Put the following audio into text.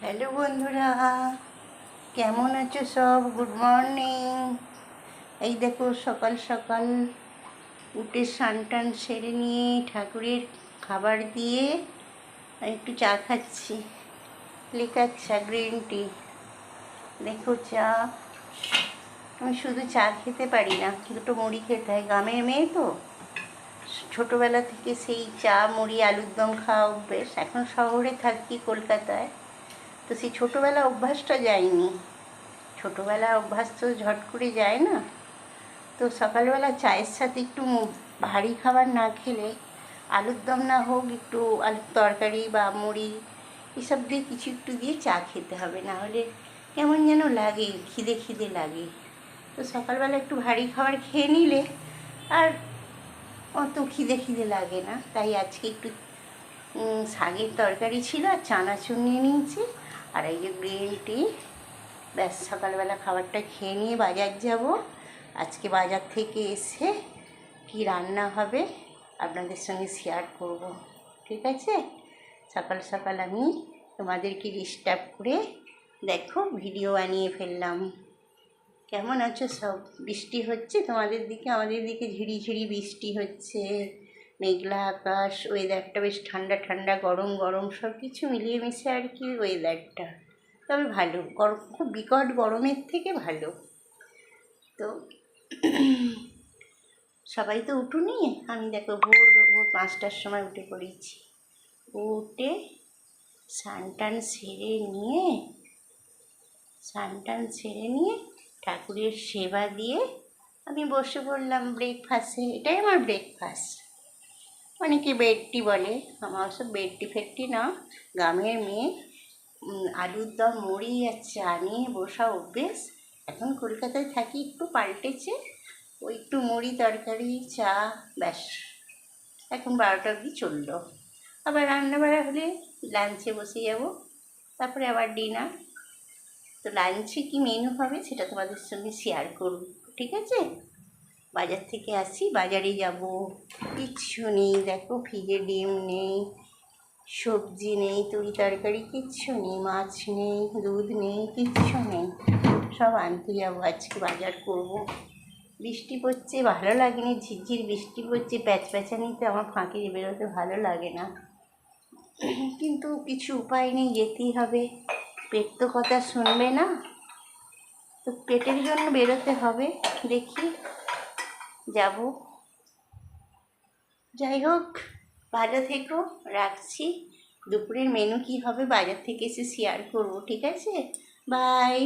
Hello বন্ধুরা, কেমন আছো সব? Good morning. এই দেখো সকাল সকাল উঠে স্নান টান সেরে নিয়ে ঠাকুরের খাবার দিয়ে আমি একটু চা খাচ্ছি। লিকার চা, গ্রিন টি। দেখো চা, আমি শুধু চা খেতে পারি না, দুটো মুড়ি খেতে হয়। গ্রামের মেয়ে তো, ছোটোবেলা থেকে সেই চা মুড়ি আলুর দম খাওয়া অভ্যেস। এখন শহরে থাকি কলকাতায়, তো সেই ছোটোবেলা অভ্যাসটা যায়নি। ছোটোবেলার অভ্যাস তো ঝট করে যায় না। তো সকালবেলা চায়ের সাথে একটু ভারী খাবার না খেলে, আলুর দম না হোক, একটু আলুর তরকারি বা মুড়ি এসব দিয়ে কিছু একটু দিয়ে চা খেতে হবে, না হলে কেমন যেন লাগে, খিদে খিদে লাগে। তো সকালবেলা একটু ভারী খাবার খেয়ে নিলে আর অত খিদে খিদে লাগে না। তাই আজকে একটু শাকের তরকারি ছিল আর চানাচুর নিয়ে নিয়েছি, আর এই যে গ্রিন টি। ব্যাস, সকালবেলা খাবারটা খেয়ে নিয়ে বাজার যাব। আজকে বাজার থেকে এসে কি রান্না হবে আপনাদের সঙ্গে শেয়ার করব, ঠিক আছে? সকাল সকাল আমি তোমাদেরকে ডিস্টার্ব করে দেখো ভিডিও বানিয়ে ফেললাম। কেমন আছো সব? বৃষ্টি হচ্ছে তোমাদের দিকে? আমাদের দিকে ঝিরিঝিরি বৃষ্টি হচ্ছে, মেঘলা আকাশ, ওয়েদারটা বেশ ঠান্ডা ঠান্ডা, গরম গরম, সব কিছু মিলিয়ে মিশে আর কি ওয়েদারটা। তবে ভালো, গরম খুব বিকট গরমের থেকে ভালো। তো সবাই তো উঠুনি, আমি দেখো ভোর ভোর 5টার সময় উঠে পড়েছি। উঠে স্নান টান সেরে নিয়ে ঠাকুরের সেবা দিয়ে আমি বসে পড়লাম ব্রেকফাস্টে। এটাই আমার ব্রেকফাস্ট। অনেকে বেড টি বলে, আমার সব বেড টি ফেডটি না। গ্রামের মেয়ে, আলুর দম মুড়ি আর চা নিয়ে বসা অভ্যেস। এখন কলকাতায় থাকি, একটু পাল্টেছে। ওই একটু মুড়ি তরকারি চা, ব্যাস। এখন 12টা অবধি চললো। আবার রান্নাবাড়া হলে লাঞ্চে বসে যাব, তারপরে আবার ডিনার। তো লাঞ্চে কি মেনু হবে সেটা তোমাদের সঙ্গে শেয়ার করব, ঠিক আছে? বাজার থেকে আসি, বাজারে যাব, কিচ্ছু নেই। দেখো ফ্রিজে ডিম নেই, সবজি নেই, তরি তরকারি কিচ্ছু নেই, মাছ নেই, দুধ নেই, কিচ্ছু নেই। সব আনতে যাবো, আজকে বাজার করব। বৃষ্টি পড়ছে, ভালো লাগেনি। ঝিরঝির বৃষ্টি পড়ছে, প্যাচপ্যাচানিতে আমার ফাঁকে বেরোতে ভালো লাগে না, কিন্তু কিছু উপায় নেই, যেতেই হবে। পেট তো কথা শুনবে না, তো পেটের জন্য বেরোতে হবে। দেখি, যাব। যাই হোক, ভালো থেকো, রাখছি। দুপুরের মেনু কি হবে বাজার থেকে এসে শেয়ার করব, ঠিক আছে? বাই।